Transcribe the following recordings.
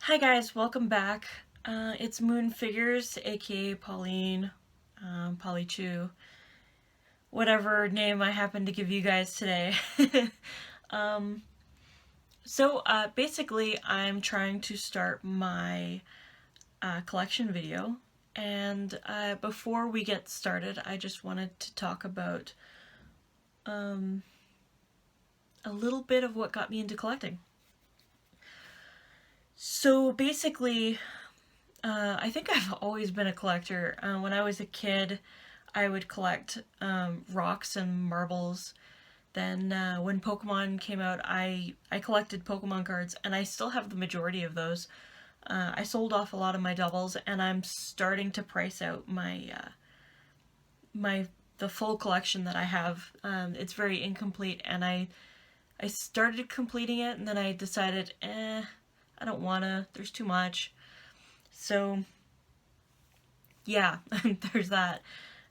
Hi guys, welcome back. It's Moon Figures, aka Pauline, Polly Chew, whatever name I happen to give you guys today. um, basically, I'm trying to start my collection video, and before we get started, I just wanted to talk about um, a little bit of what got me into collecting. So basically, I think I've always been a collector. When I was a kid, I would collect rocks and marbles. Then when Pokemon came out, I collected Pokemon cards, and I still have the majority of those. I sold off a lot of my doubles, and I'm starting to price out my the full collection that I have. It's very incomplete, and I started completing it, and then I decided, I don't wanna. There's too much. So yeah, there's that.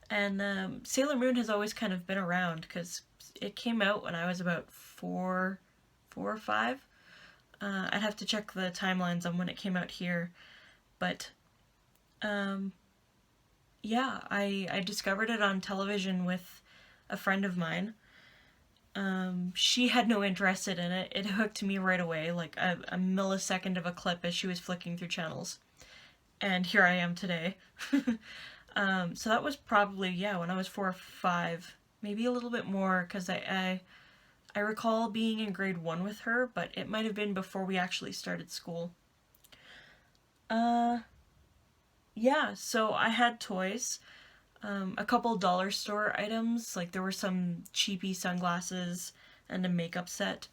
And Sailor Moon has always kind of been around because it came out when I was about four or five. I'd have to check the timelines on when it came out here, but um, yeah, I discovered it on television with a friend of mine. She had no interest in it. It hooked me right away, like a millisecond of a clip as she was flicking through channels. And here I am today. So that was probably, yeah, when I was 4 or 5, maybe a little bit more, because I recall being in grade 1 with her, but it might have been before we actually started school. Uh, yeah, so I had toys, a couple dollar store items, like there were some cheapy sunglasses and a makeup set.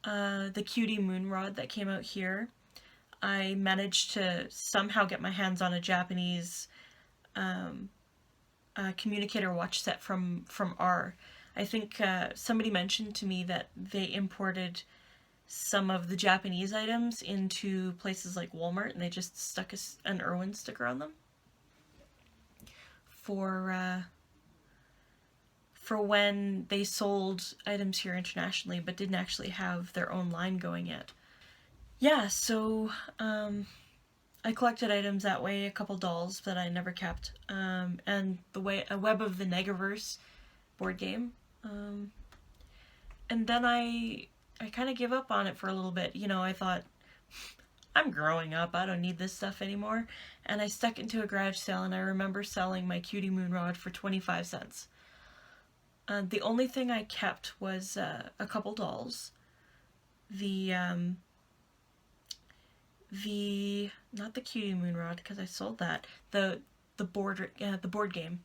The Cutie Moonrod that came out here. I managed to somehow get my hands on a Japanese communicator watch set from R. I think somebody mentioned to me that they imported some of the Japanese items into places like Walmart, and they just stuck an Irwin sticker on them for when they sold items here internationally, but didn't actually have their own line going yet. Yeah, so I collected items that way, a couple dolls that I never kept, and a Web of the Negaverse board game. And then I kind of gave up on it for a little bit. I thought, I'm growing up, I don't need this stuff anymore. And I stuck into a garage sale, and I remember selling my Cutie Moonrod for 25 cents. The only thing I kept was a couple dolls. The not the Cutie Moonrod, because I sold that. The board game.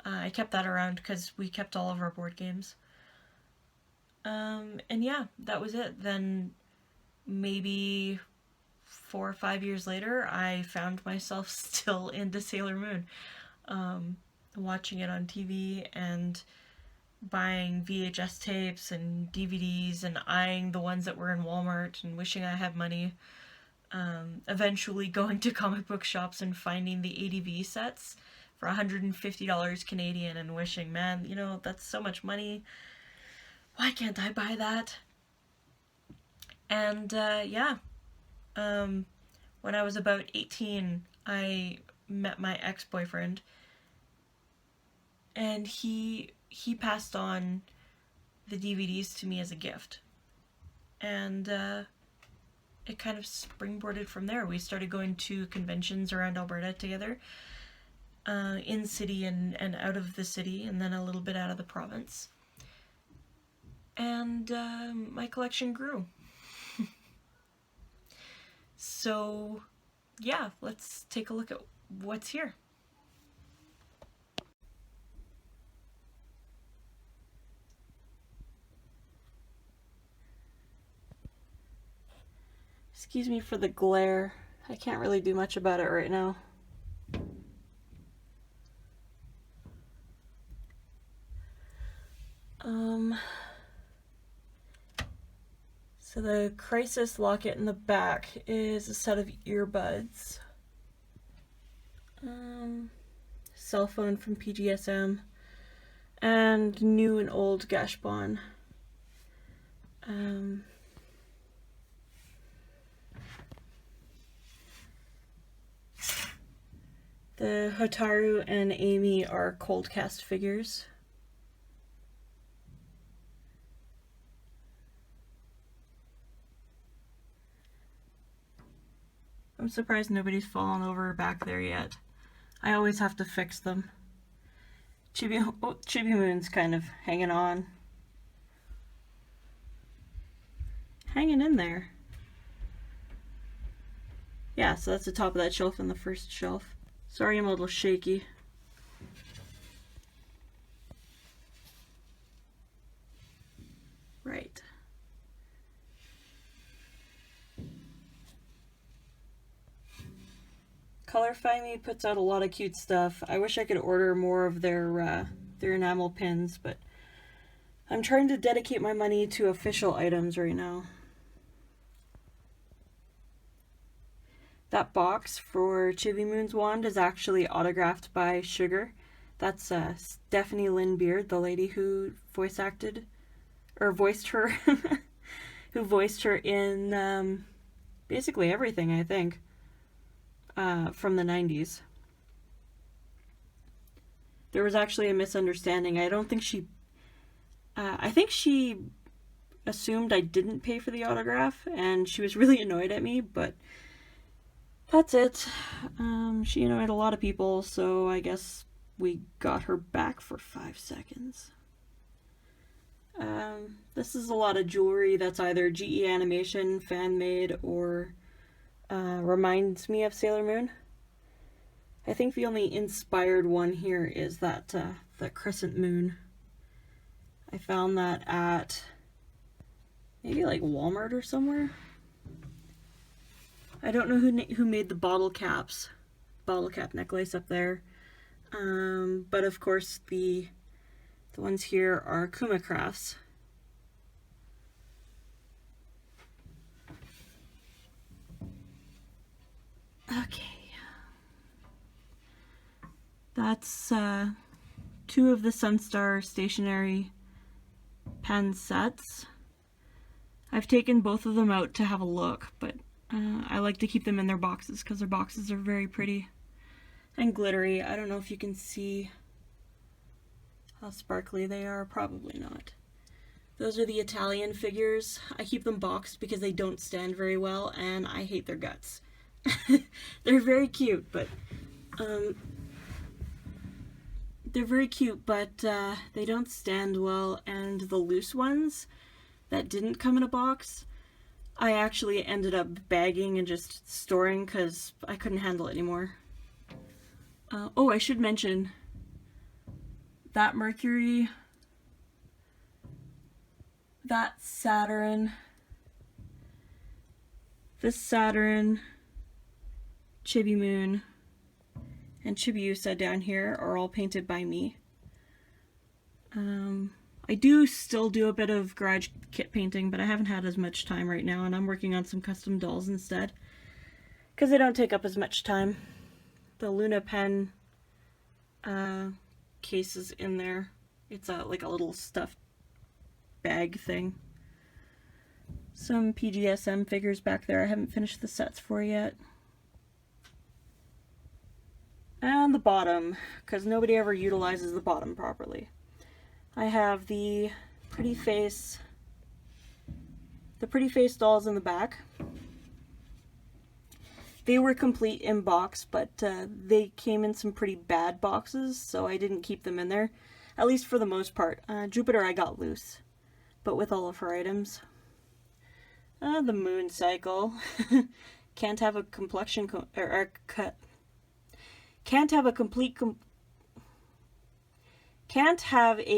I kept that around because we kept all of our board games. And yeah, that was it. Then maybe 4 or 5 years later, I found myself still into Sailor Moon, watching it on TV and buying VHS tapes and DVDs and eyeing the ones that were in Walmart and wishing I had money. Eventually going to comic book shops and finding the ADV sets for $150 Canadian and wishing, man, that's so much money. Why can't I buy that? And yeah, when I was about 18, I met my ex-boyfriend, and he passed on the DVDs to me as a gift. And it kind of springboarded from there. We started going to conventions around Alberta together, in city and out of the city, and then a little bit out of the province. And my collection grew. So yeah, let's take a look at what's here. Excuse me for the glare. I can't really do much about it right now. So the Crisis locket in the back is a set of earbuds. Cell phone from PGSM. And new and old Gashbon. The Hotaru and Amy are cold cast figures. I'm surprised nobody's fallen over back there yet. I always have to fix them. Chibi Moon's kind of hanging on. Hanging in there. Yeah, so that's the top of that shelf and the first shelf. Sorry I'm a little shaky. Right. Colorify Me puts out a lot of cute stuff. I wish I could order more of their enamel pins, but I'm trying to dedicate my money to official items right now. That box for Chibi Moon's wand is actually autographed by Sugar. That's Stephanie Lynn Beard, the lady who voiced her, who voiced her in basically everything, I think, from the 90s. There was actually a misunderstanding. I think she assumed I didn't pay for the autograph, and she was really annoyed at me, but that's it. She annoyed a lot of people, so I guess we got her back for 5 seconds. This is a lot of jewelry that's either GE Animation, fan-made, or reminds me of Sailor Moon. I think the only inspired one here is that the crescent moon. I found that at maybe like Walmart or somewhere. I don't know who made the bottle cap necklace up there, but of course the ones here are Kuma Crafts. Okay, that's 2 of the Sunstar stationery pen sets. I've taken both of them out to have a look, but I like to keep them in their boxes because their boxes are very pretty and glittery. I don't know if you can see how sparkly they are. Probably not. Those are the Italian figures. I keep them boxed because they don't stand very well and I hate their guts. They're very cute, but they don't stand well, and the loose ones that didn't come in a box, I actually ended up bagging and just storing because I couldn't handle it anymore. Oh, I should mention that Mercury, that Saturn, this Saturn, Chibi Moon, and Chibiusa down here are all painted by me. I do still do a bit of garage kit painting, but I haven't had as much time right now, and I'm working on some custom dolls instead, because they don't take up as much time. The Luna pen case is in there. It's like a little stuffed bag thing. Some PGSM figures back there I haven't finished the sets for yet. And the bottom, because nobody ever utilizes the bottom properly. I have the pretty face dolls in the back. They were complete in box, but they came in some pretty bad boxes, so I didn't keep them in there, at least for the most part. Jupiter I got loose, but with all of her items. The moon cycle. Can't have a complexion can't have a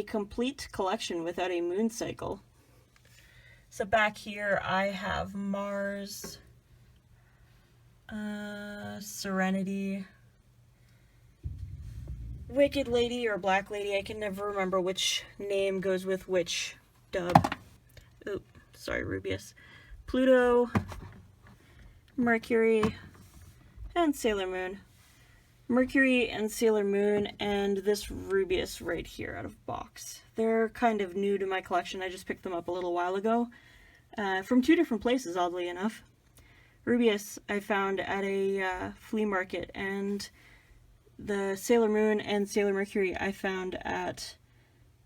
complete collection without a moon cycle. So back here I have Mars, Serenity, Wicked Lady or Black Lady. I can never remember which name goes with which dub. Oop, sorry, Rubius. Pluto, Mercury, and Sailor Moon. Mercury and Sailor Moon and this Rubius right here out of box. They're kind of new to my collection. I just picked them up a little while ago from 2 different places, oddly enough. Rubius I found at a flea market, and The Sailor Moon and Sailor Mercury I found at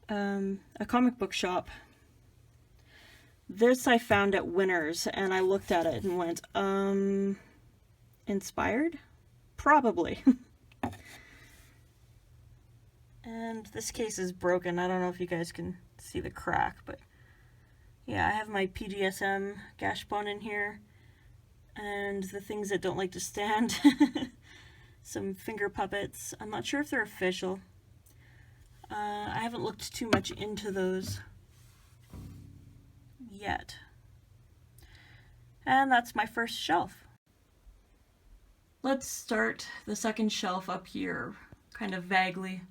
a comic book shop. This I found at Winners, and I looked at it and went, inspired? Probably. And this case is broken. I don't know if you guys can see the crack, but yeah, I have my PGSM Gashapon in here, and the things that don't like to stand. Some finger puppets. I'm not sure if they're official. I haven't looked too much into those yet. And that's my first shelf. Let's start the second shelf up here, kind of vaguely.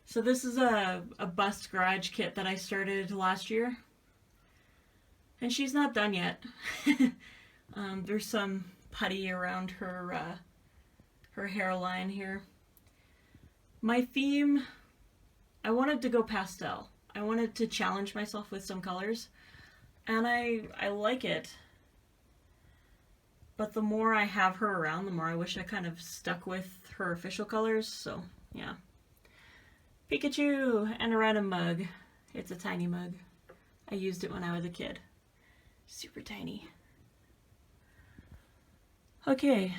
So this is a bust garage kit that I started last year. And she's not done yet. There's some putty around her hairline here. My theme, I wanted to go pastel. I wanted to challenge myself with some colors. And I like it. But the more I have her around, the more I wish I kind of stuck with her official colors. So, yeah. Pikachu and a random mug. It's a tiny mug. I used it when I was a kid. Super tiny. Okay.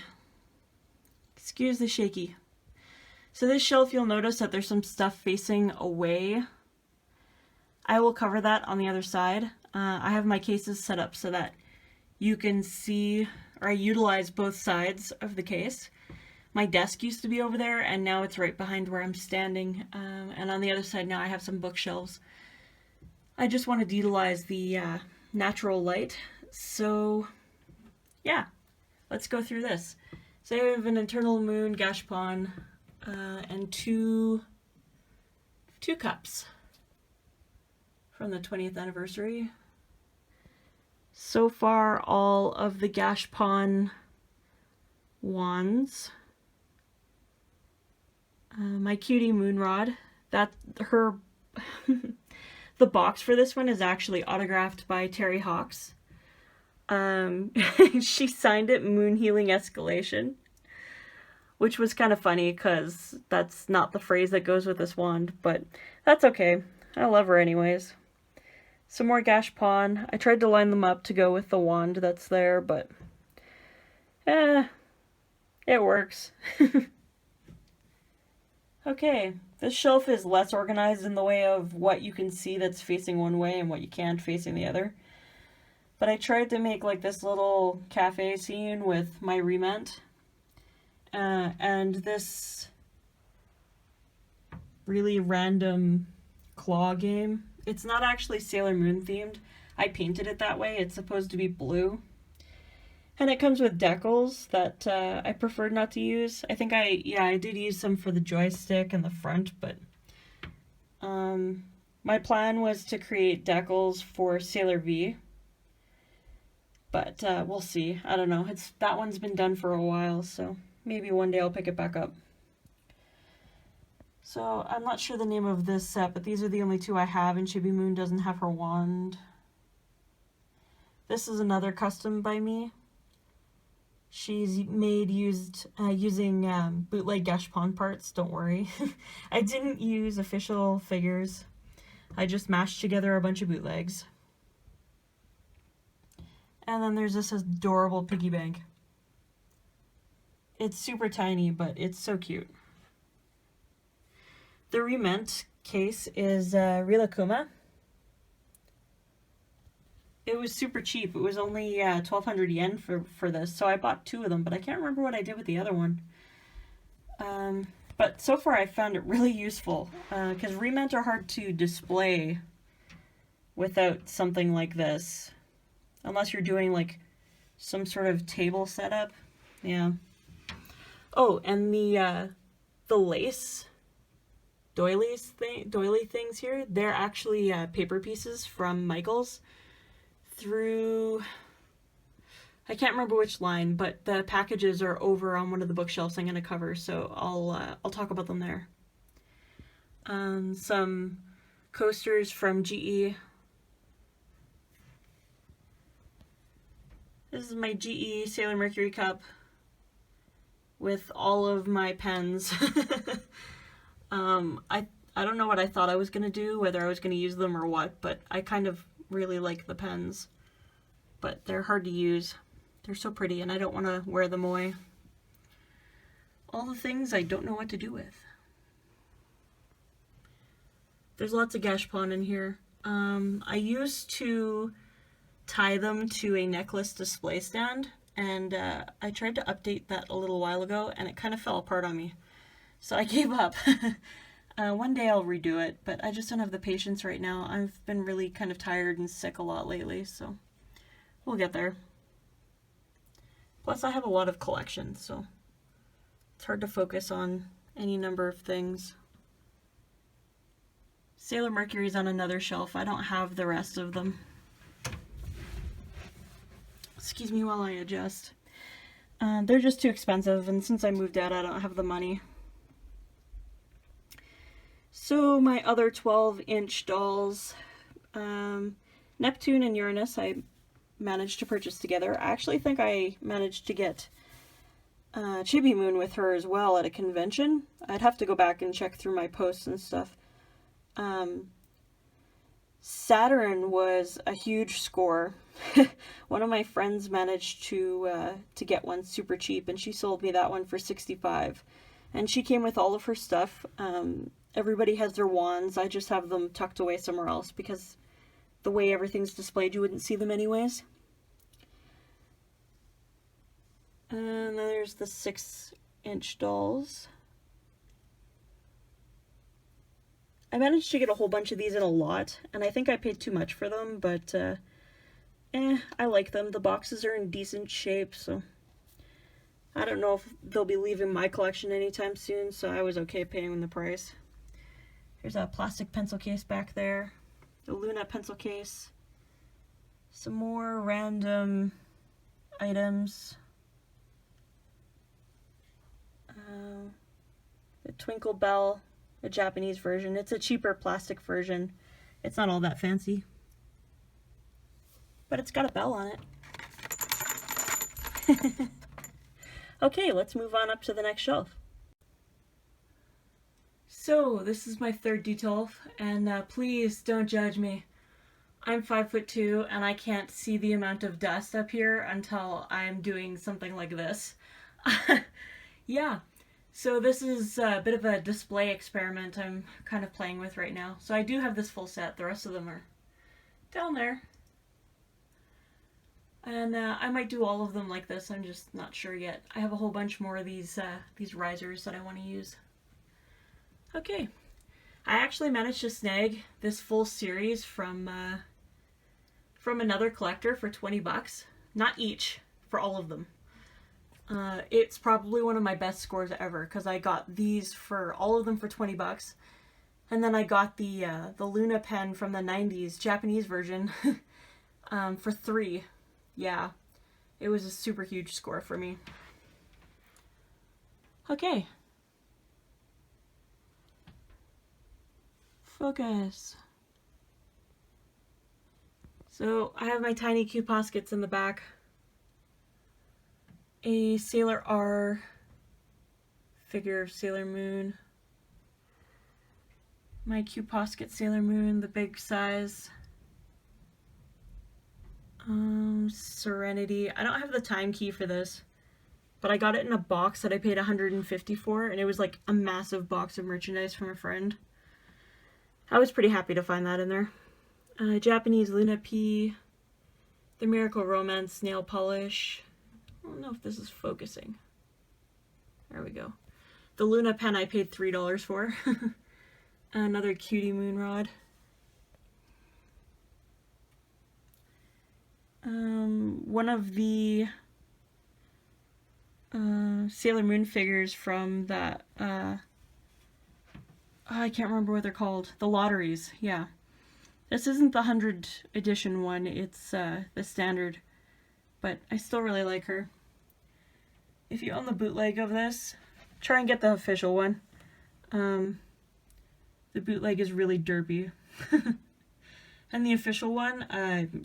Excuse the shaky. So this shelf, you'll notice that there's some stuff facing away. I will cover that on the other side. I have my cases set up so that you can see, or I utilize both sides of the case. My desk used to be over there, and now it's right behind where I'm standing. And on the other side now I have some bookshelves. I just wanted to utilize the natural light. So yeah, let's go through this. So I have an Eternal Moon Gashapon and two cups from the 20th anniversary. So far, all of the Gashapon wands. My cutie Moonrod. That her the box for this one is actually autographed by Terry Hawks. She signed it Moon Healing Escalation, which was kind of funny because that's not the phrase that goes with this wand, but that's okay. I love her anyways. Some more Gashapon. I tried to line them up to go with the wand that's there, but it works. Okay, this shelf is less organized in the way of what you can see that's facing one way and what you can't facing the other. But I tried to make like this little cafe scene with my Rement. And this really random claw game. It's not actually Sailor Moon themed. I painted it that way. It's supposed to be blue. And it comes with decals that I preferred not to use. I think I did use some for the joystick and the front, but my plan was to create decals for Sailor V. But we'll see. I don't know. That one's been done for a while, so maybe one day I'll pick it back up. So I'm not sure the name of this set, but these are the only two I have, and Chibi Moon doesn't have her wand. This is another custom by me. She's made using bootleg Gashapon parts, don't worry. I didn't use official figures. I just mashed together a bunch of bootlegs. And then there's this adorable piggy bank. It's super tiny, but it's so cute. The Rement case is Rilakkuma. It was super cheap. It was only 1,200 yen for this, so I bought two of them, but I can't remember what I did with the other one. But so far I found it really useful, because Rement are hard to display without something like this. Unless you're doing like some sort of table setup. Yeah. Oh, and the lace doily things here, they're actually paper pieces from Michaels through, I can't remember which line, but the packages are over on one of the bookshelves I'm going to cover, so I'll talk about them there. Some coasters from GE. This is my GE Sailor Mercury cup. with all of my pens. I don't know what I thought I was going to do, whether I was going to use them or what, but I kind of really like the pens. But they're hard to use. They're so pretty, and I don't want to wear them away. All the things I don't know what to do with. There's lots of gashapon in here. I used to tie them to a necklace display stand, and I tried to update that a little while ago, and it kind of fell apart on me. So I gave up. One day I'll redo it, but I just don't have the patience right now. I've been really kind of tired and sick a lot lately, so we'll get there. Plus I have a lot of collections, so it's hard to focus on any number of things. Sailor Mercury's on another shelf. I don't have the rest of them. Excuse me while I adjust. They're just too expensive, and since I moved out, I don't have the money. So my other 12-inch dolls, Neptune and Uranus, I managed to purchase together. I actually think I managed to get Chibi Moon with her as well at a convention. I'd have to go back and check through my posts and stuff. Saturn was a huge score. One of my friends managed to get one super cheap, and she sold me that one for $65. And she came with all of her stuff. Everybody has their wands. I just have them tucked away somewhere else because the way everything's displayed, you wouldn't see them anyways. And then there's the 6-inch dolls. I managed to get a whole bunch of these in a lot, and I think I paid too much for them, but I like them. The boxes are in decent shape, so I don't know if they'll be leaving my collection anytime soon, so I was okay paying the price. There's a plastic pencil case back there, the Luna pencil case, some more random items, the Twinkle Bell, the Japanese version. It's a cheaper plastic version. It's not all that fancy, but it's got a bell on it. Okay, let's move on up to the next shelf. So this is my third detail, and please don't judge me. I'm 5'2" and I can't see the amount of dust up here until I'm doing something like this. Yeah, so this is a bit of a display experiment I'm kind of playing with right now. So I do have this full set. The rest of them are down there. And I might do all of them like this. I'm just not sure yet. I have a whole bunch more of these risers that I want to use. Okay, I actually managed to snag this full series from another collector for $20. Not each, for all of them. It's probably one of my best scores ever because I got these for all of them for $20, and then I got the Luna pen from the 90s Japanese version for $3. Yeah, it was a super huge score for me. Okay. Focus. So I have my tiny Q Poskets in the back. A Sailor R figure of Sailor Moon. My Q Posket Sailor Moon, the big size. Serenity. I don't have the time key for this, but I got it in a box that I paid $150 for, and it was like a massive box of merchandise from a friend. I was pretty happy to find that in there. Japanese Luna P, the Miracle Romance nail polish. I don't know if this is focusing. There we go. The Luna pen I paid $3 for. Another Cutie Moon rod. One of the Sailor Moon figures from that, I can't remember what they're called. The lotteries, yeah. This isn't the 100 edition one, it's the standard, but I still really like her. If you own the bootleg of this, try and get the official one. The bootleg is really derpy. And the official one,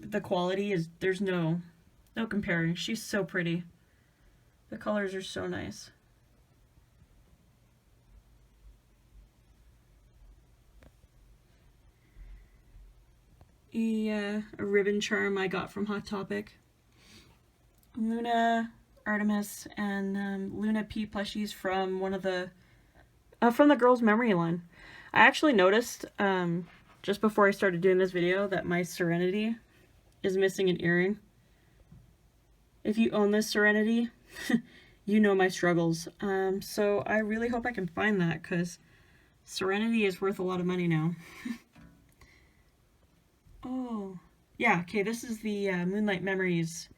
the quality is, there's no comparing. She's so pretty. The colors are so nice. a ribbon charm I got from Hot Topic. Luna, Artemis, and Luna P plushies from one of the from the Girls Memory line. I actually noticed just before I started doing this video that my Serenity is missing an earring. If you own this Serenity, you know my struggles. So I really hope I can find that, because Serenity is worth a lot of money now. Oh, yeah, okay, this is the Moonlight Memories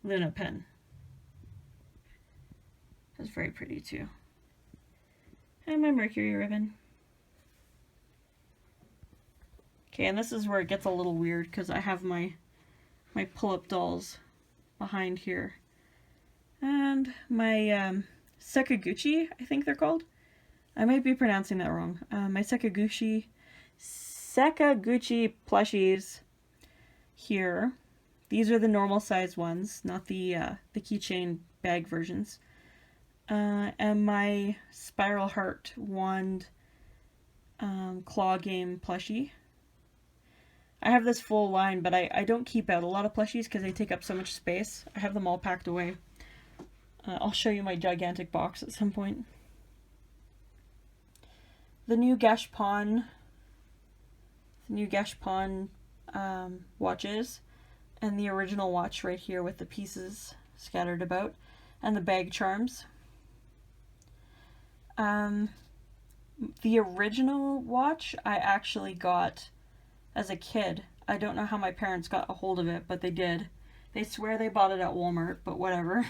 Luna pen. That's very pretty too. And my Mercury ribbon. Okay, and this is where it gets a little weird, because I have my pull-up dolls behind here. And my Sakaguchi, I think they're called. I might be pronouncing that wrong. My Sakaguchi plushies here. These are the normal size ones, not the keychain bag versions. And my Spiral Heart Wand Claw Game plushie. I have this full line, but I don't keep out a lot of plushies because they take up so much space. I have them all packed away. I'll show you my gigantic box at some point. The new Gashpon watches, and the original watch right here with the pieces scattered about, and the bag charms. The original watch I actually got as a kid. I don't know how my parents got a hold of it, but they did. They swear they bought it at Walmart, but whatever.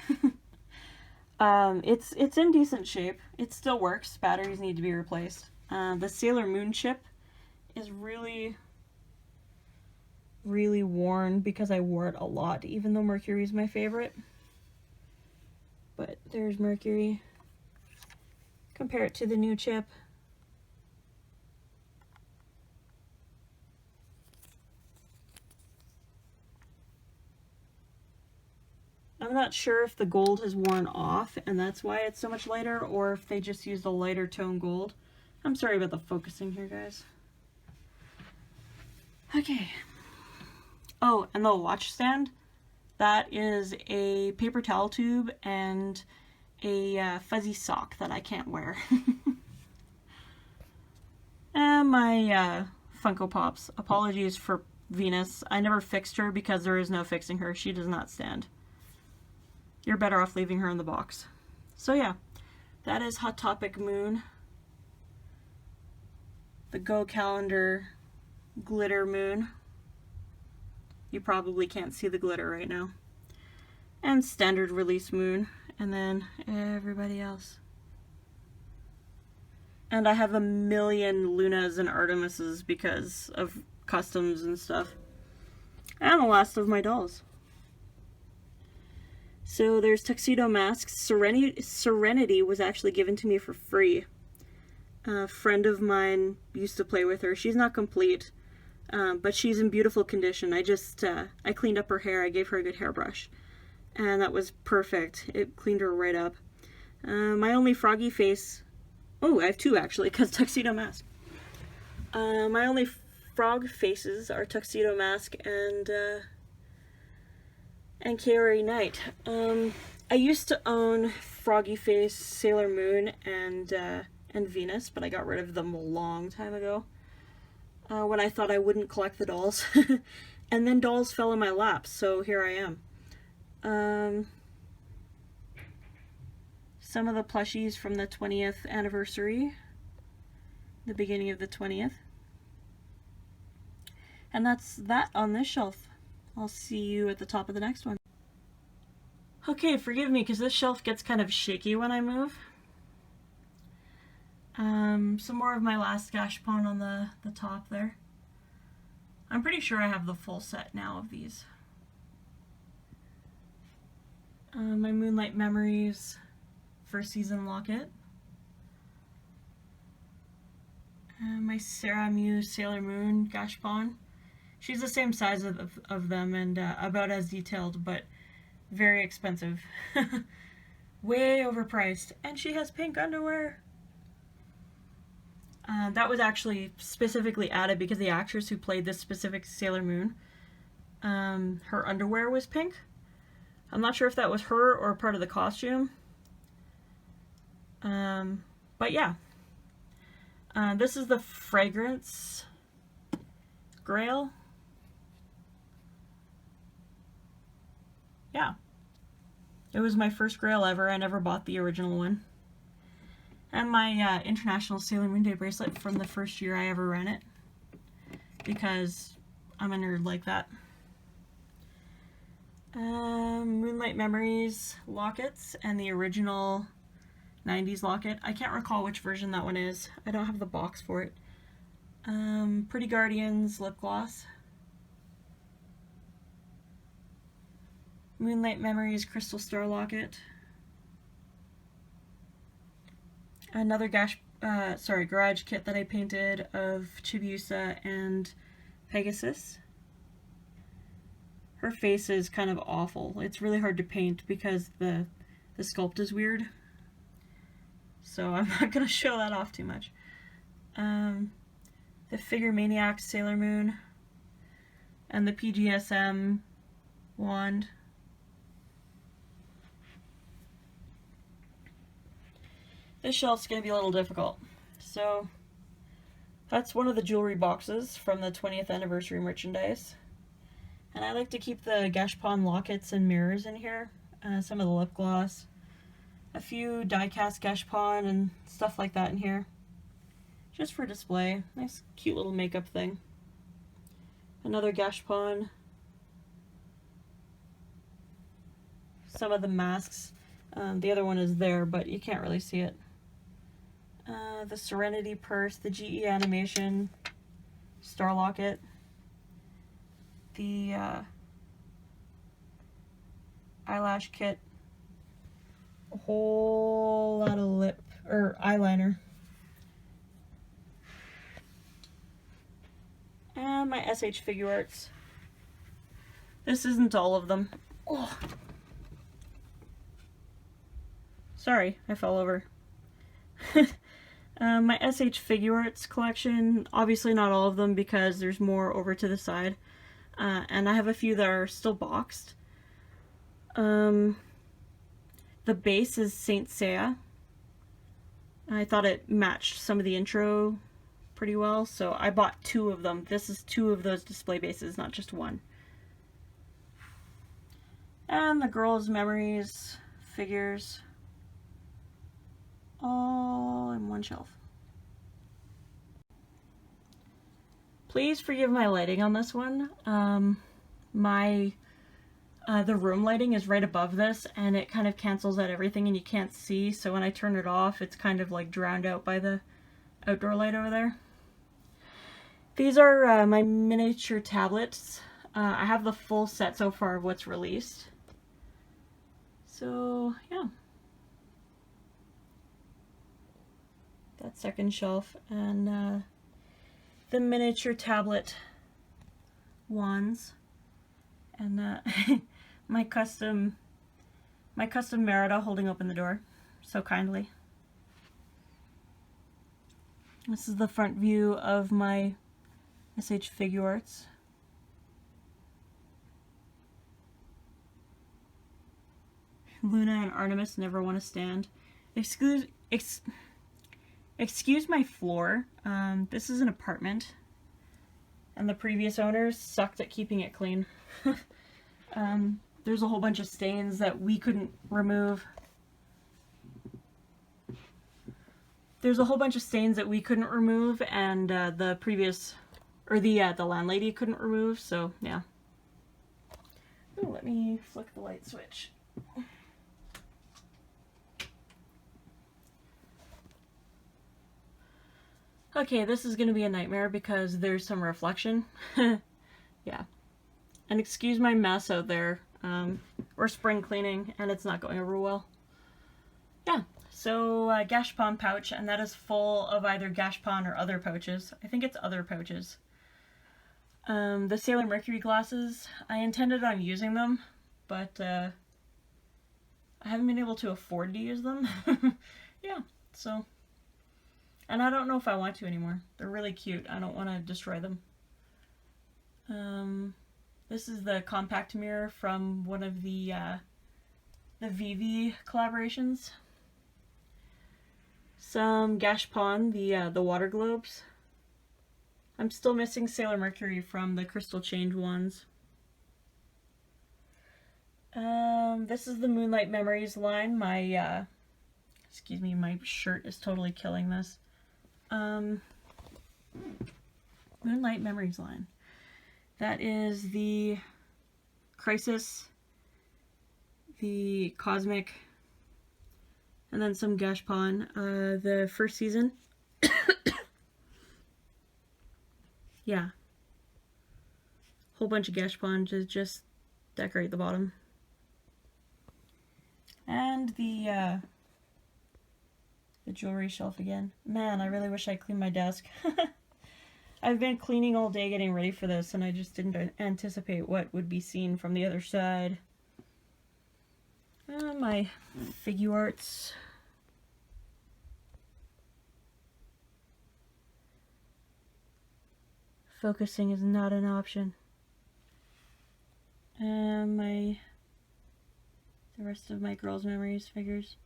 It's in decent shape. It still works. Batteries need to be replaced. The Sailor Moon chip is really, really worn because I wore it a lot, even though Mercury's my favorite. But there's Mercury. Compare it to the new chip. I'm not sure if the gold has worn off and that's why it's so much lighter, or if they just used a lighter tone gold. I'm sorry about the focusing here, guys. Okay. Oh, and the watch stand. That is a paper towel tube and a fuzzy sock that I can't wear. And my Funko Pops. Apologies for Venus. I never fixed her because there is no fixing her. She does not stand. You're better off leaving her in the box. So yeah, that is Hot Topic Moon. The Go Calendar Glitter Moon. You probably can't see the glitter right now. And Standard Release Moon. And then everybody else. And I have a million Lunas and Artemises because of customs and stuff. And the last of my dolls. So there's Tuxedo Masks. Serenity was actually given to me for free. A friend of mine used to play with her. She's not complete, but she's in beautiful condition. I cleaned up her hair. I gave her a good hairbrush. And that was perfect. It cleaned her right up. My only froggy face... Oh, I have two actually, because Tuxedo Mask. My only frog faces are Tuxedo Mask and Kaori Knight. I used to own Froggy Face, Sailor Moon, and Venus, but I got rid of them a long time ago. When I thought I wouldn't collect the dolls. And then dolls fell in my lap, so here I am. Some of the plushies from the 20th anniversary. The beginning of the 20th. And that's that on this shelf. I'll see you at the top of the next one. Okay, forgive me because this shelf gets kind of shaky when I move. Some more of my last Gashpon on the top there. I'm pretty sure I have the full set now of these. My Moonlight Memories first season locket. My Sarah Mew Sailor Moon Gashpon. She's the same size of them and about as detailed, but very expensive. Way overpriced. And she has pink underwear. That was actually specifically added because the actress who played this specific Sailor Moon, her underwear was pink. I'm not sure if that was her or part of the costume. But yeah. This is the Fragrance Grail. Yeah. It was my first Grail ever. I never bought the original one. And my International Sailor Moon Day bracelet from the first year I ever ran it. Because I'm a nerd like that. Moonlight Memories lockets and the original 90s locket. I can't recall which version that one is. I don't have the box for it. Pretty Guardians lip gloss. Moonlight Memories Crystal Star locket. Another garage kit that I painted of Chibiusa and Pegasus. Her face is kind of awful. It's really hard to paint because the sculpt is weird. So I'm not going to show that off too much. The Figure Maniac Sailor Moon and the PGSM wand. This shelf's going to be a little difficult. So that's one of the jewelry boxes from the 20th anniversary merchandise. And I like to keep the Gashpon lockets and mirrors in here. Some of the lip gloss. A few die-cast Gashpon and stuff like that in here. Just for display. Nice cute little makeup thing. Another Gashpon. Some of the masks. The other one is there, but you can't really see it. The Serenity purse, the GE animation star locket, the eyelash kit, a whole lot of eyeliner, and my SH Figuarts. This isn't all of them. Oh. Sorry, I fell over. My SH Figuarts collection, obviously not all of them because there's more over to the side. And I have a few that are still boxed. The base is Saint Seiya. I thought it matched some of the intro pretty well, so I bought 2 of them. This is 2 of those display bases, not just one. And the Girls' Memories figures. All in one shelf. Please forgive my lighting on this one. The room lighting is right above this and it kind of cancels out everything and you can't see, so when I turn it off it's kind of like drowned out by the outdoor light over there. These are my miniature tablets. I have the full set so far of what's released. So yeah. That second shelf, and the miniature tablet wands, and my custom Merida holding open the door so kindly. This is the front view of my SH Figuarts. Luna and Artemis never want to stand. Excuse my floor. This is an apartment, and the previous owners sucked at keeping it clean. There's a whole bunch of stains that we couldn't remove. And the previous, or the landlady couldn't remove, so yeah. Ooh, let me flick the light switch. Okay, this is going to be a nightmare because there's some reflection. Yeah. And excuse my mess out there. We're spring cleaning and it's not going over well. Yeah, so Gashpon pouch, and that is full of either Gashpon or other pouches. I think it's other pouches. The Sailor Mercury glasses, I intended on using them, but I haven't been able to afford to use them. Yeah, so... And I don't know if I want to anymore. They're really cute. I don't want to destroy them. This is the compact mirror from one of the Vivi collaborations. Some Gashpon, the water globes. I'm still missing Sailor Mercury from the Crystal Change ones. This is the Moonlight Memories line. My, excuse me, my shirt is totally killing this. Moonlight Memories line. That is the Crisis, the Cosmic, and then some Gashpon. The first season. Yeah. Whole bunch of Gashpon to just decorate the bottom. And the jewelry shelf again. Man, I really wish I cleaned my desk. I've been cleaning all day getting ready for this, and I just didn't anticipate what would be seen from the other side. My Figuarts. Focusing is not an option. And the rest of my Girls' Memories figures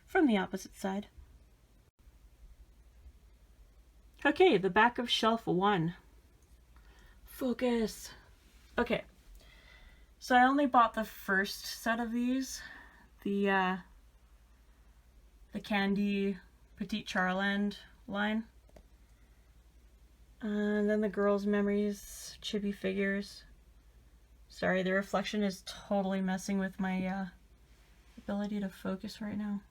from the opposite side. Okay, the back of shelf 1. Focus. Okay, so I only bought the first set of these, the Candy Petite Charland line, and then the Girls' Memories chibi figures. Sorry, the reflection is totally messing with my ability to focus right now.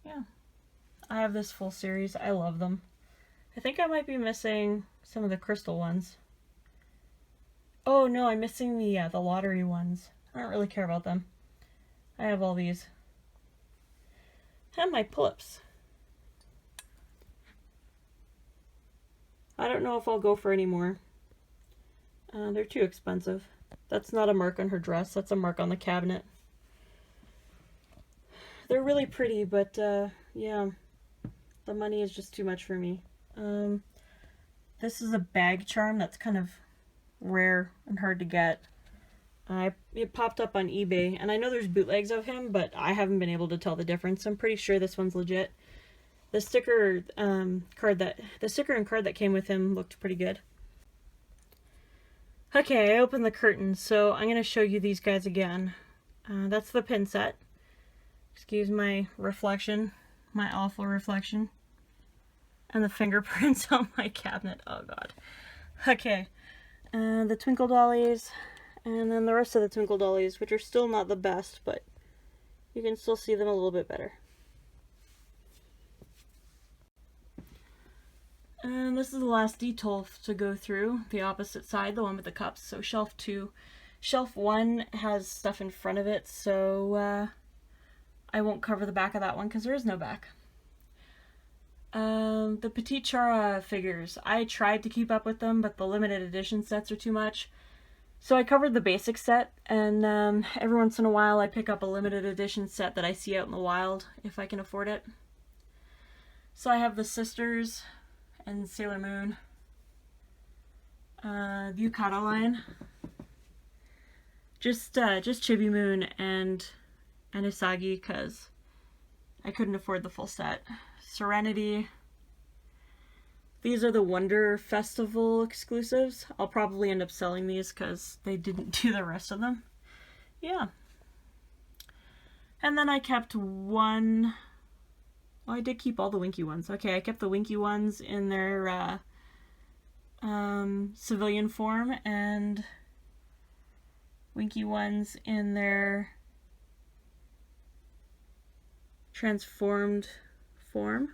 Yeah. I have this full series. I love them. I think I might be missing some of the crystal ones. Oh no, I'm missing the lottery ones. I don't really care about them. I have all these. And my pull-ups. I don't know if I'll go for any more. They're too expensive. That's not a mark on her dress. That's a mark on the cabinet. They're really pretty, but yeah. The money is just too much for me. This is a bag charm that's kind of rare and hard to get. It popped up on eBay, and I know there's bootlegs of him, but I haven't been able to tell the difference. I'm pretty sure this one's legit. The sticker and card that came with him looked pretty good. Okay, I opened the curtains, so I'm going to show you these guys again. That's the pin set. Excuse my reflection. My awful reflection. And the fingerprints on my cabinet. Oh god. Okay. The Twinkle Dollies. And then the rest of the Twinkle Dollies, which are still not the best, but you can still see them a little bit better. And this is the last detail to go through, the opposite side, the one with the cups. So shelf 2. Shelf 1 has stuff in front of it, so I won't cover the back of that one because there is no back. The Petite Chara figures. I tried to keep up with them, but the limited edition sets are too much. So I covered the basic set, and every once in a while I pick up a limited edition set that I see out in the wild, if I can afford it. So I have the Sisters and Sailor Moon. The Yukata line. Just Chibi Moon and Usagi, because I couldn't afford the full set. Serenity. These are the Wonder Festival exclusives. I'll probably end up selling these because they didn't do the rest of them. Yeah. And then I kept one... Well, I did keep all the Winky ones. Okay, I kept the Winky ones in their civilian form, and Winky ones in their transformed form,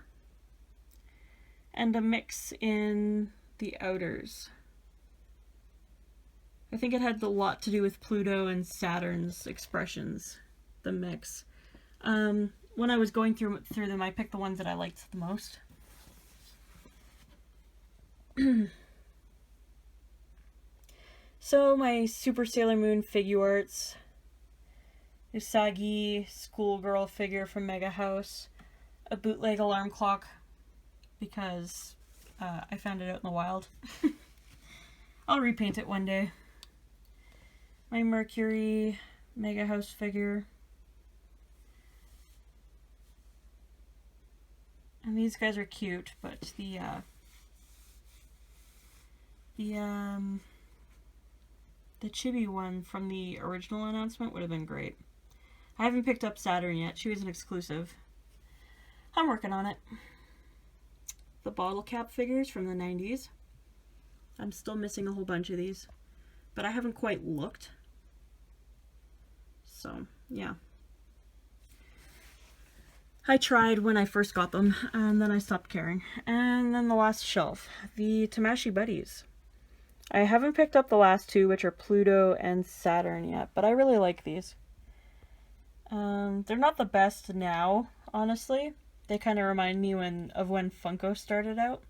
and a mix in the outers. I think it had a lot to do with Pluto and Saturn's expressions, the mix. When I was going through them, I picked the ones that I liked the most. So my Super Sailor Moon Figuarts, Usagi schoolgirl figure from Mega House, a bootleg alarm clock because I found it out in the wild. I'll repaint it one day. My Mercury Mega House figure. And these guys are cute, but the Chibi one from the original announcement would have been great. I haven't picked up Saturn yet. She was an exclusive. I'm working on it. The bottle cap figures from the 90s. I'm still missing a whole bunch of these, but I haven't quite looked. So, yeah. I tried when I first got them, and then I stopped caring. And then the last shelf, the Tamashii Buddies. I haven't picked up the last two, which are Pluto and Saturn yet, but I really like these. They're not the best now, honestly. They kind of remind me of when Funko started out.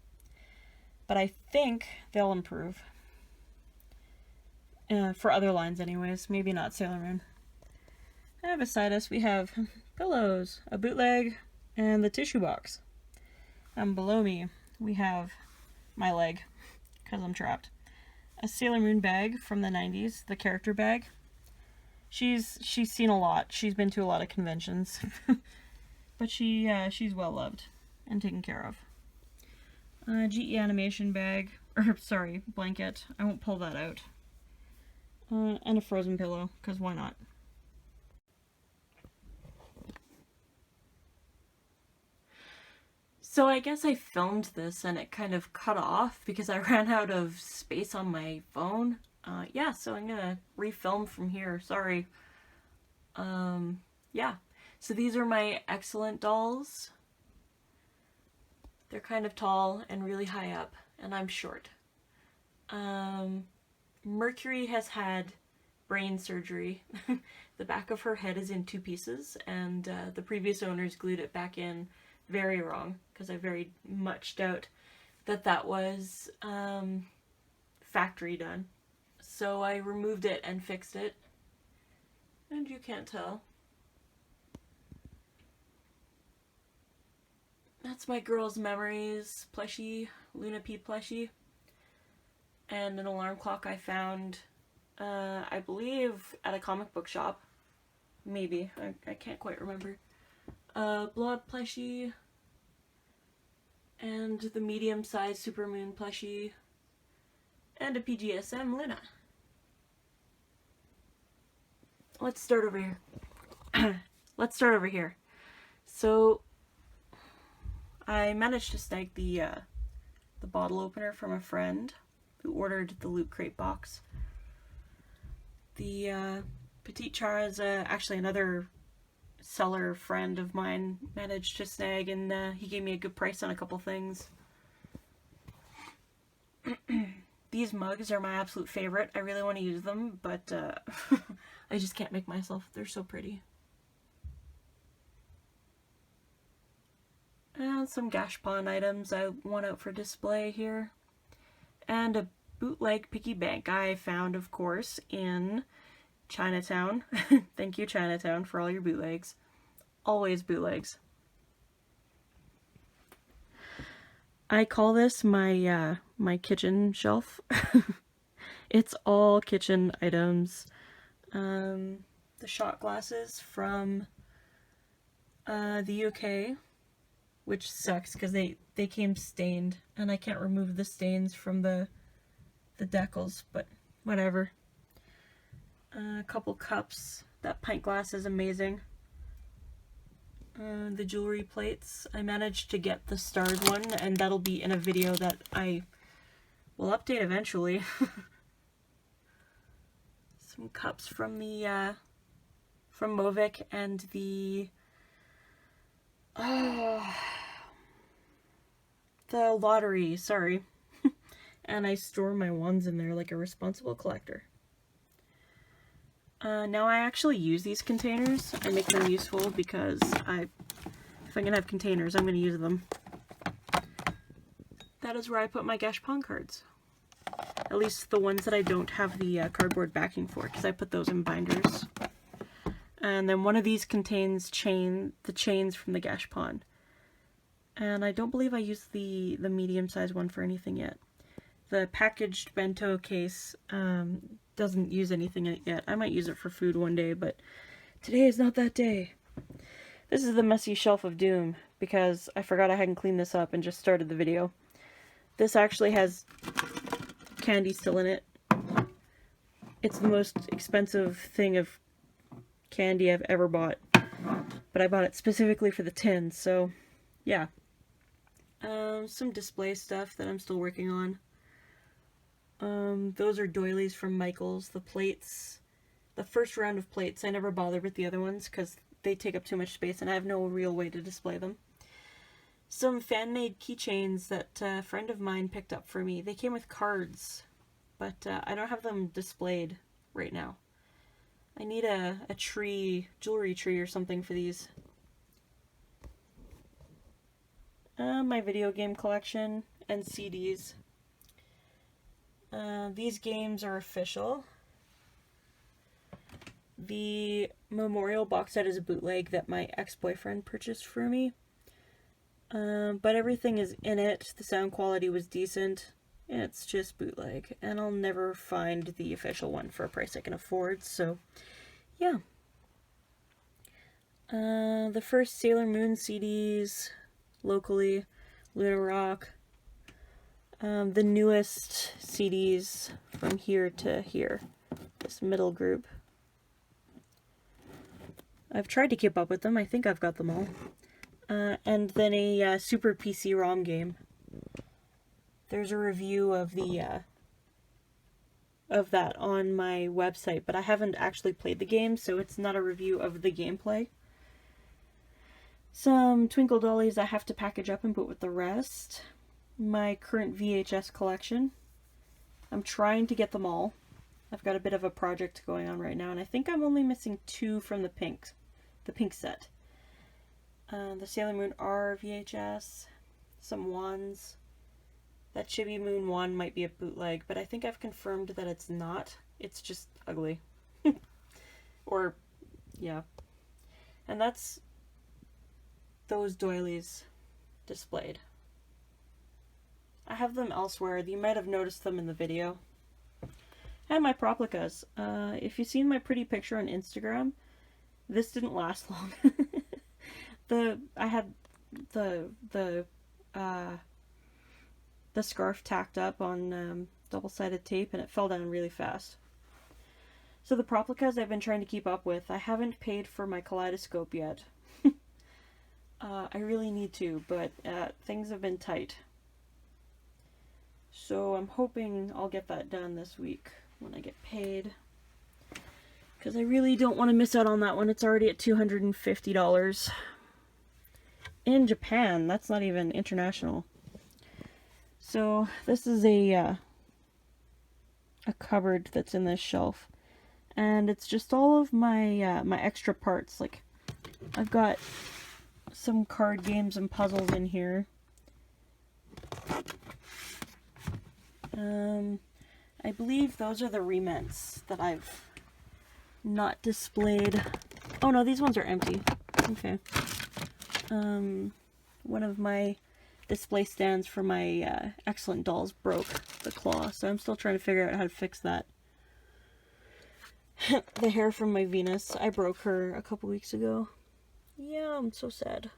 But I think they'll improve. For other lines anyways, maybe not Sailor Moon. And beside us we have pillows, a bootleg, and the tissue box. And below me we have my leg, because I'm trapped. A Sailor Moon bag from the 90s, the character bag. She's seen a lot. She's been to a lot of conventions. But she's well loved and taken care of. GE Animation bag, or sorry, blanket. I won't pull that out. And a Frozen pillow, because why not? So I guess I filmed this and it kind of cut off because I ran out of space on my phone. Yeah, so I'm gonna refilm from here, sorry. Yeah. So these are my Excellent dolls. They're kind of tall and really high up, and I'm short. Mercury has had brain surgery. The back of her head is in 2 pieces, and the previous owners glued it back in very wrong, because I very much doubt that that was factory done. So I removed it and fixed it, and you can't tell. That's my Girls' Memories plushie, Luna P plushie, and an alarm clock I found, I believe, at a comic book shop. Maybe. I can't quite remember. Blood plushie, and the medium-sized Super Moon plushie, and a PGSM Luna. Let's start over here. Let's start over here. So I managed to snag the bottle opener from a friend who ordered the Loot Crate box. The Petite Char is actually another seller friend of mine managed to snag, and he gave me a good price on a couple things. These mugs are my absolute favorite. I really want to use them, but I just can't make myself. They're so pretty. And some Gashpon items I want out for display here. And a bootleg piggy bank I found, of course, in Chinatown. Thank you, Chinatown, for all your bootlegs. Always bootlegs. I call this my my kitchen shelf. It's all kitchen items. The shot glasses from the UK, which sucks because they came stained, and I can't remove the stains from the decals, but whatever. A couple cups. That pint glass is amazing. The jewelry plates. I managed to get the starred one, and that'll be in a video that I will update eventually. Some cups from the from Movic, and the lottery, sorry. And I store my wands in there like a responsible collector. Now I actually use these containers. I make them useful because if I'm gonna have containers, I'm gonna use them. That is where I put my Gashpon cards. At least the ones that I don't have the cardboard backing for, because I put those in binders. And then one of these contains the chains from the Gashpon. And I don't believe I used the medium-sized one for anything yet. The packaged bento case doesn't use anything in it yet. I might use it for food one day, but today is not that day. This is the messy shelf of doom, because I forgot I hadn't cleaned this up and just started the video. This actually has candy still in it. It's the most expensive thing of candy I've ever bought, but I bought it specifically for the tin, so yeah. Some display stuff that I'm still working on. Those are doilies from Michaels. The plates, the first round of plates, I never bothered with the other ones because they take up too much space and I have no real way to display them. Some fan-made keychains that a friend of mine picked up for me. They came with cards, but I don't have them displayed right now. I need a tree, jewelry tree or something for these. My video game collection and CDs. These games are official. The Memorial box set is a bootleg that my ex-boyfriend purchased for me. But everything is in it. The sound quality was decent. It's just bootleg. And I'll never find the official one for a price I can afford, so yeah. The first Sailor Moon CDs locally, Luna Rock. The newest CDs from here to here, this middle group. I've tried to keep up with them. I think I've got them all. And then a Super PC ROM game. There's a review of that on my website, but I haven't actually played the game, so it's not a review of the gameplay. Some Twinkle Dollies I have to package up and put with the rest. My current VHS collection. I'm trying to get them all. I've got a bit of a project going on right now, and I think I'm only missing 2 from the pink set. The Sailor Moon R VHS, some wands. That Chibi Moon wand might be a bootleg, but I think I've confirmed that it's not. It's just ugly. Or, yeah. And that's those doilies displayed. I have them elsewhere. You might have noticed them in the video. And my Proplicas. If you've seen my pretty picture on Instagram, this didn't last long. I had the scarf tacked up on double-sided tape and it fell down really fast. So the Proplicas I've been trying to keep up with. I haven't paid for my kaleidoscope yet. I really need to, but things have been tight. So I'm hoping I'll get that done this week when I get paid. Because I really don't want to miss out on that one. It's already at $250. In Japan, that's not even international. So this is a cupboard that's in this shelf. And it's just all of my my extra parts. Like, I've got some card games and puzzles in here. I believe those are the remints that I've not displayed. Oh no, these ones are empty. Okay. One of my display stands for my Excellent Dolls broke the claw, so I'm still trying to figure out how to fix that. The hair from my Venus, I broke her a couple weeks ago. Yeah, I'm so sad.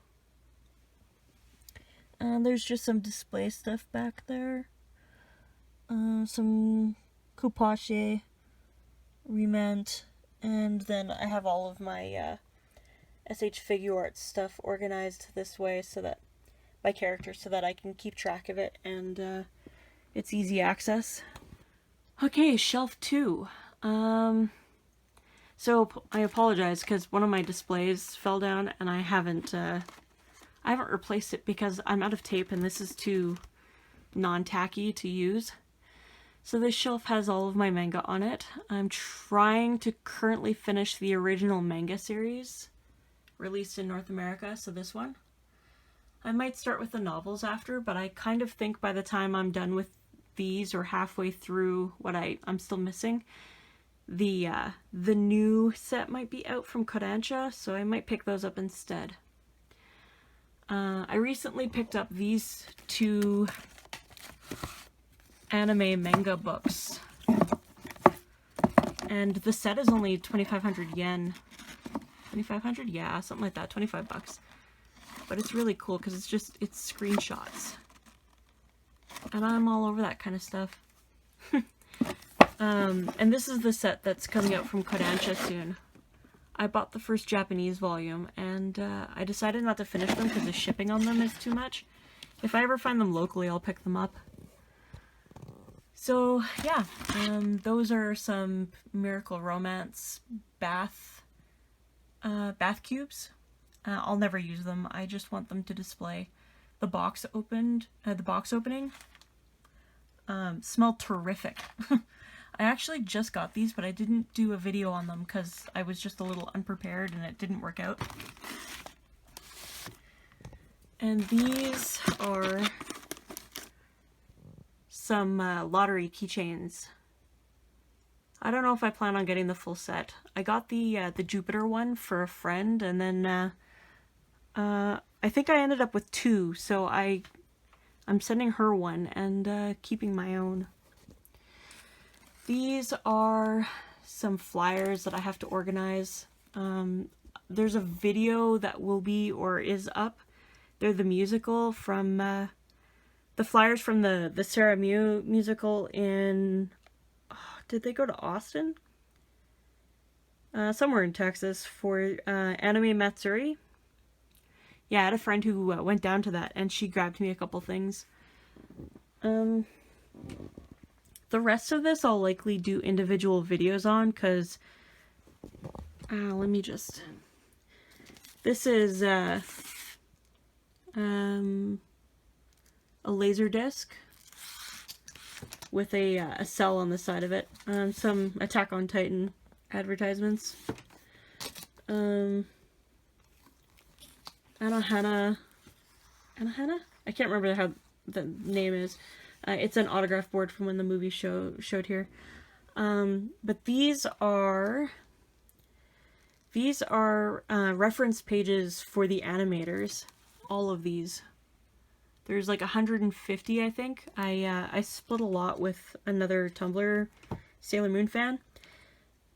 There's just some display stuff back there. Some Coupache, Remant, and then I have all of my SH Figuarts stuff organized this way so that by character, so that I can keep track of it and it's easy access. Okay, shelf 2. So I apologize because one of my displays fell down and I haven't replaced it because I'm out of tape and this is too non-tacky to use. So this shelf has all of my manga on it. I'm trying to currently finish the original manga series released in North America, so this one. I might start with the novels after, but I kind of think by the time I'm done with these or halfway through what I'm still missing, the new set might be out from Kodansha, so I might pick those up instead. I recently picked up these two anime manga books, and the set is only 2,500 yen. 2,500? Yeah, something like that. 25 bucks. But it's really cool because it's screenshots. And I'm all over that kind of stuff. And this is the set that's coming out from Kodansha soon. I bought the first Japanese volume, and I decided not to finish them because the shipping on them is too much. If I ever find them locally, I'll pick them up. So, yeah, those are some Miracle Romance bath cubes. I'll never use them. I just want them to display. The box opening smelled terrific. I actually just got these, but I didn't do a video on them because I was just a little unprepared and it didn't work out. And these are some lottery keychains. I don't know if I plan on getting the full set. I got the Jupiter one for a friend, and then I think I ended up with two, so I'm sending her one and keeping my own. These are some flyers that I have to organize. There's a video that will be or is up. They're the musical from the flyers from the Sarah Mew musical in... did they go to Austin? Somewhere in Texas for Anime Matsuri. Yeah, I had a friend who went down to that, and she grabbed me a couple things. The rest of this I'll likely do individual videos on, because... let me just... This is a laser disc with a cell on the side of it. Some Attack on Titan advertisements. Anohana? I can't remember how the name is. It's an autograph board from when the movie showed here. But these are reference pages for the animators. All of these. There's like 150, I think. I split a lot with another Tumblr Sailor Moon fan.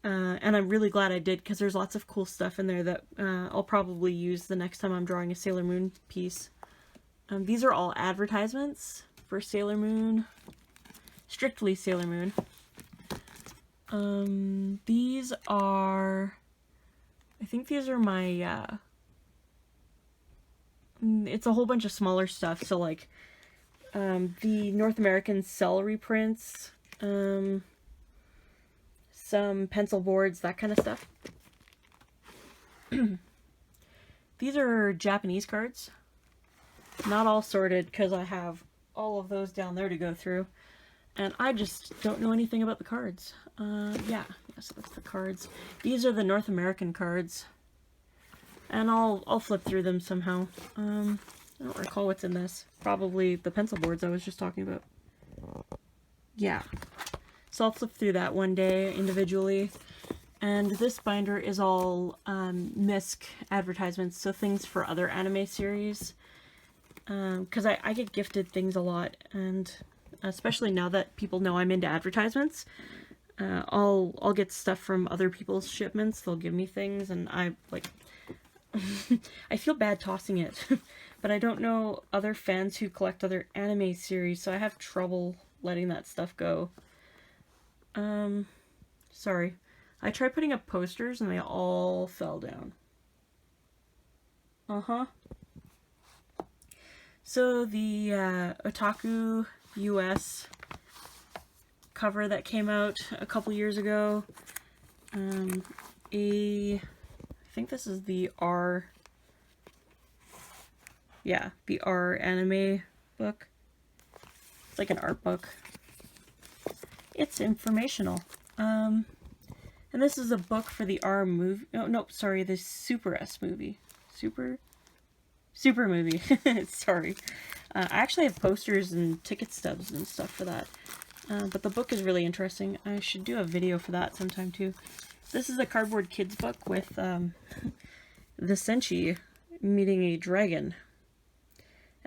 And I'm really glad I did, because there's lots of cool stuff in there that I'll probably use the next time I'm drawing a Sailor Moon piece. These are all advertisements for Sailor Moon. Strictly Sailor Moon. These are... I think these are my... it's a whole bunch of smaller stuff, so like the North American cell reprints, some pencil boards, that kind of stuff. These are Japanese cards. Not all sorted, because I have all of those down there to go through. And I just don't know anything about the cards. Yeah, so that's the cards. These are the North American cards. And I'll flip through them somehow. I don't recall what's in this. Probably the pencil boards I was just talking about. Yeah. So I'll flip through that one day individually. And this binder is all MISC advertisements, so things for other anime series. Because I get gifted things a lot, and especially now that people know I'm into advertisements, I'll get stuff from other people's shipments. They'll give me things, and I feel bad tossing it, but I don't know other fans who collect other anime series, so I have trouble letting that stuff go. Sorry. I tried putting up posters and they all fell down. So the Otaku US cover that came out a couple years ago, I think this is the R, yeah, the R anime book. It's like an art book. It's informational. And this is a book for the R movie. Oh, no, sorry, the Super S movie. Super movie. Sorry. I actually have posters and ticket stubs and stuff for that. But the book is really interesting. I should do a video for that sometime too. This is a cardboard kids book with the Senshi meeting a dragon.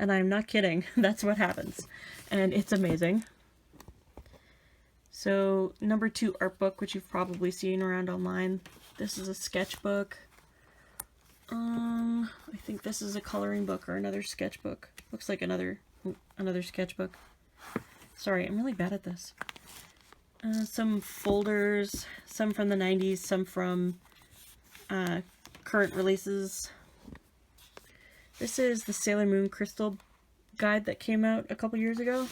And I'm not kidding. That's what happens. And it's amazing. So, number 2 art book, which you've probably seen around online. This is a sketchbook. I think this is a coloring book or another sketchbook. Looks like another sketchbook. Sorry, I'm really bad at this. Some folders, some from the 90s, some from current releases. This is the Sailor Moon Crystal guide that came out a couple years ago.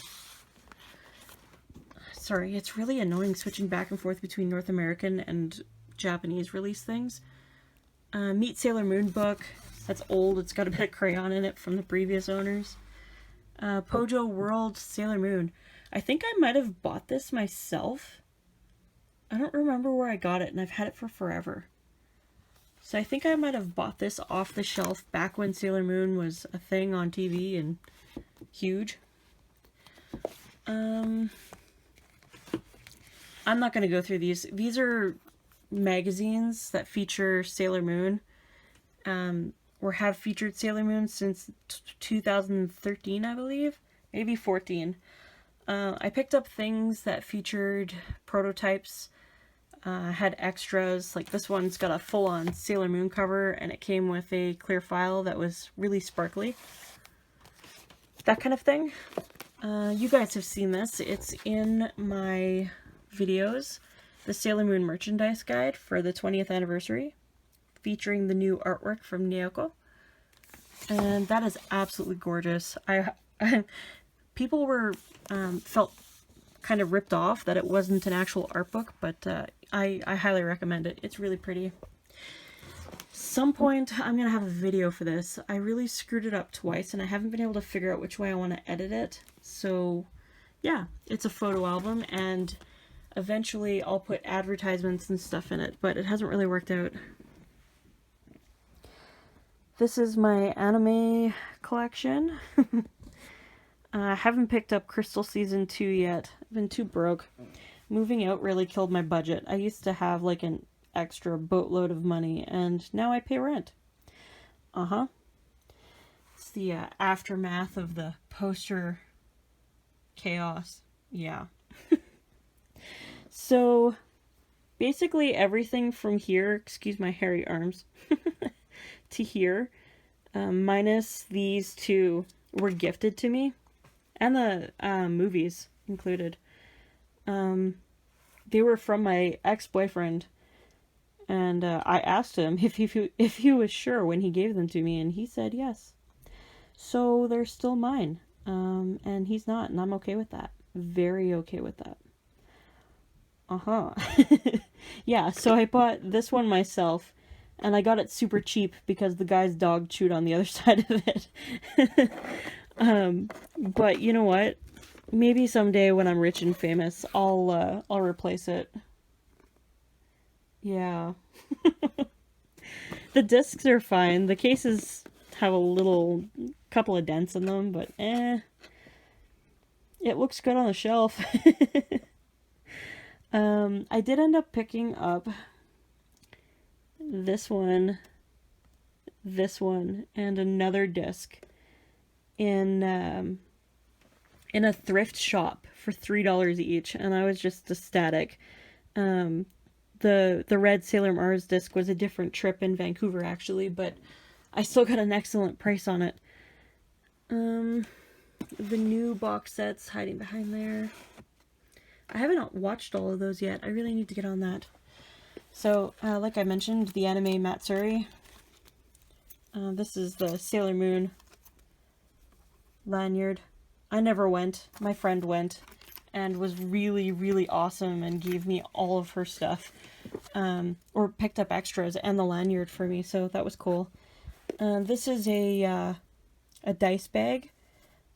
Sorry, it's really annoying switching back and forth between North American and Japanese release things. Meet Sailor Moon book. That's old. It's got a bit of crayon in it from the previous owners. Pojo World Sailor Moon. I think I might have bought this myself. I don't remember where I got it, and I've had it for forever. So I think I might have bought this off the shelf back when Sailor Moon was a thing on TV and huge. I'm not going to go through these. These are magazines that feature Sailor Moon, or have featured Sailor Moon since 2013, I believe. Maybe 14. I picked up things that featured prototypes, had extras. Like this one's got a full-on Sailor Moon cover, and it came with a clear file that was really sparkly. That kind of thing. You guys have seen this. It's in my videos. The Sailor Moon merchandise guide for the 20th anniversary, featuring the new artwork from Naoko. And that is absolutely gorgeous. People were felt kind of ripped off that it wasn't an actual art book, but I highly recommend it. It's really pretty. Some point I'm gonna have a video for this. I really screwed it up twice, and I haven't been able to figure out which way I want to edit it. So yeah, it's a photo album, and eventually I'll put advertisements and stuff in it, but it hasn't really worked out. This is my anime collection. I haven't picked up Crystal Season 2 yet. I've been too broke. Moving out really killed my budget. I used to have like an extra boatload of money, and now I pay rent. It's the aftermath of the poster chaos. Yeah. So, basically everything from here, excuse my hairy arms, to here, minus these two, were gifted to me. And the movies included. They were from my ex-boyfriend, and I asked him if he was sure when he gave them to me, and he said yes. So they're still mine, and he's not, and I'm okay with that. Very okay with that. Yeah, so I bought this one myself, and I got it super cheap because the guy's dog chewed on the other side of it. But you know what? Maybe someday when I'm rich and famous, I'll replace it. Yeah. The discs are fine. The cases have a couple of dents in them, but it looks good on the shelf. I did end up picking up this one, and another disc in a thrift shop for $3 each, and I was just ecstatic. The red Sailor Mars disc was a different trip in Vancouver, actually, but I still got an excellent price on it. The new box sets hiding behind there. I haven't watched all of those yet. I really need to get on that. So, like I mentioned, the anime Matsuri. This is the Sailor Moon lanyard. I never went. My friend went and was really, really awesome and gave me all of her stuff. Or picked up extras and the lanyard for me, so that was cool. This is a dice bag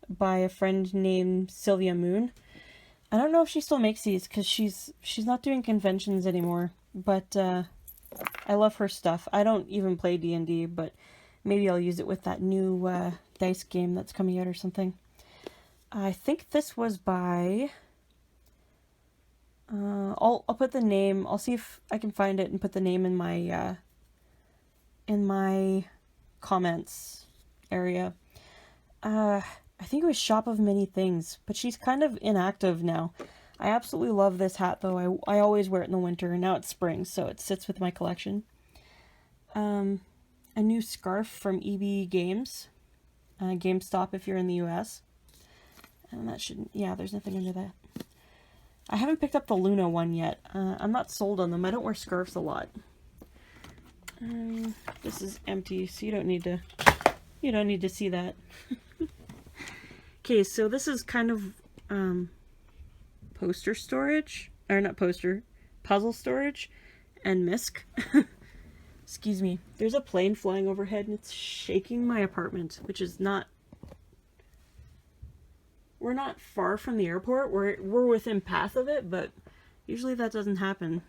by a friend named Sylvia Moon. I don't know if she still makes these because she's not doing conventions anymore, but I love her stuff. I don't even play D&D, but maybe I'll use it with that new dice game that's coming out or something. I think this was by... I'll put the name. I'll see if I can find it and put the name in my comments area. I think it was Shop of Many Things, but she's kind of inactive now. I absolutely love this hat though. I always wear it in the winter, and now it's spring, so it sits with my collection. A new scarf from EB Games, GameStop if you're in the US. And that shouldn't, yeah, there's nothing under that. I haven't picked up the Luna one yet. I'm not sold on them. I don't wear scarves a lot. This is empty, so you don't need to see that. Okay, so this is kind of poster storage, or not poster, puzzle storage, and misc. Excuse me. There's a plane flying overhead and it's shaking my apartment, which is not. We're not far from the airport. We're within path of it, but usually that doesn't happen.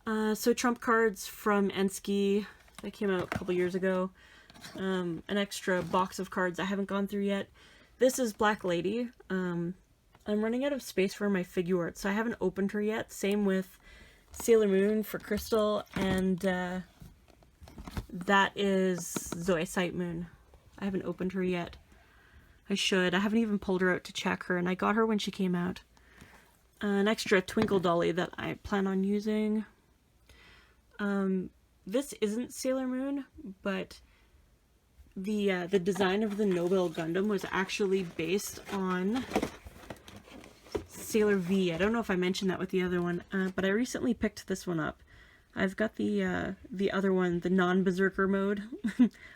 So trump cards from Ensky that came out a couple years ago. An extra box of cards I haven't gone through yet. This is Black Lady. I'm running out of space for my figure art, so I haven't opened her yet. Same with Sailor Moon for Crystal, and that is Zoisite Moon. I haven't opened her yet. I should. I haven't even pulled her out to check her, and I got her when she came out. An extra Twinkle Dolly that I plan on using. This isn't Sailor Moon, but the design of the Nobel Gundam was actually based on Sailor V. I don't know if I mentioned that with the other one, but I recently picked this one up. I've got the other one, the non-berserker mode,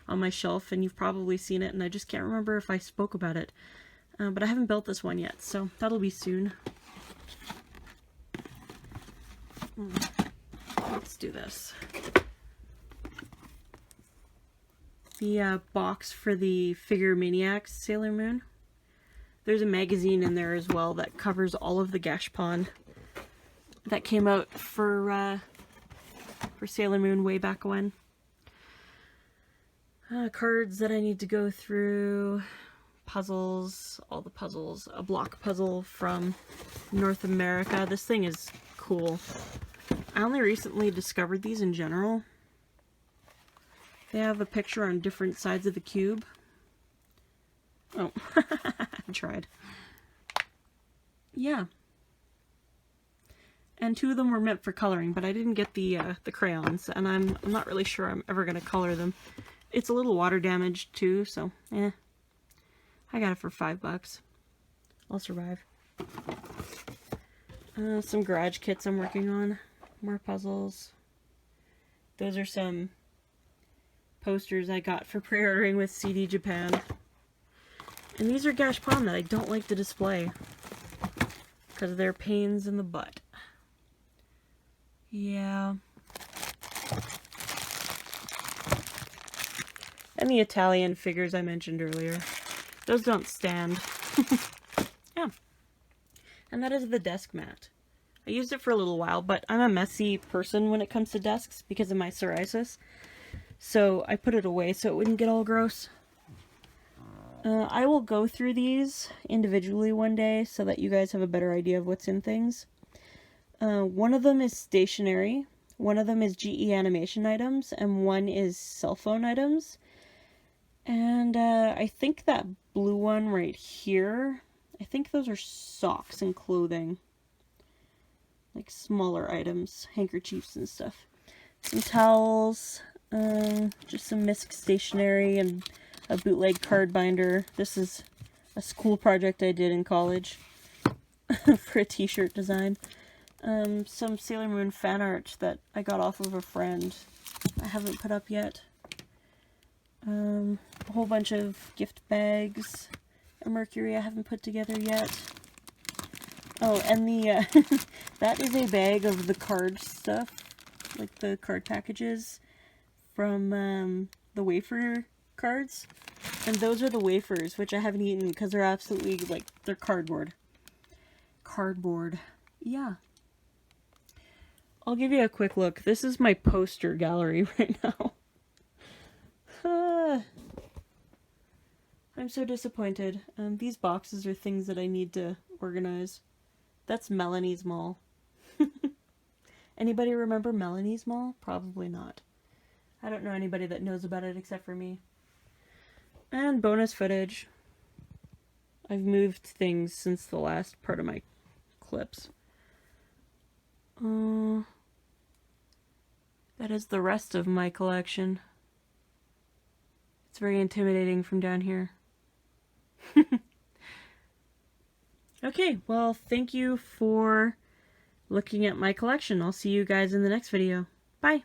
on my shelf, and you've probably seen it, and I just can't remember if I spoke about it. But I haven't built this one yet, so that'll be soon. Let's do this. The box for the Figure Maniacs Sailor Moon. There's a magazine in there as well that covers all of the Gashpon that came out for Sailor Moon way back when. Cards that I need to go through. Puzzles, all the puzzles. A block puzzle from North America. This thing is cool. I only recently discovered these in general. They have a picture on different sides of the cube. Oh, I tried. Yeah. And two of them were meant for coloring, but I didn't get the crayons, and I'm not really sure I'm ever going to color them. It's a little water damaged too, so I got it for $5. I'll survive. Some garage kits I'm working on. More puzzles. Those are some posters I got for pre-ordering with CD Japan. And these are Gashpon that I don't like to display because they're pains in the butt. Yeah. And the Italian figures I mentioned earlier. Those don't stand. Yeah. And that is the desk mat. I used it for a little while, but I'm a messy person when it comes to desks because of my psoriasis. So I put it away so it wouldn't get all gross. I will go through these individually one day so that you guys have a better idea of what's in things. One of them is stationery, one of them is GE animation items, and one is cell phone items. And I think that blue one right here, I think those are socks and clothing. Like smaller items, handkerchiefs and stuff. Some towels, just some misc stationery, and a bootleg card binder. This is a school project I did in college for a t-shirt design. Some Sailor Moon fan art that I got off of a friend I haven't put up yet. A whole bunch of gift bags. A Mercury I haven't put together yet. Oh, and the that is a bag of the card stuff, like the card packages from the wafer cards. And those are the wafers, which I haven't eaten because they're absolutely, like, they're cardboard. Cardboard. Yeah. I'll give you a quick look. This is my poster gallery right now. I'm so disappointed. These boxes are things that I need to organize. That's Melanie's Mall. Anybody remember Melanie's Mall? Probably not. I don't know anybody that knows about it except for me. And bonus footage. I've moved things since the last part of my clips. That is the rest of my collection. It's very intimidating from down here. Okay, well, thank you for looking at my collection. I'll see you guys in the next video. Bye!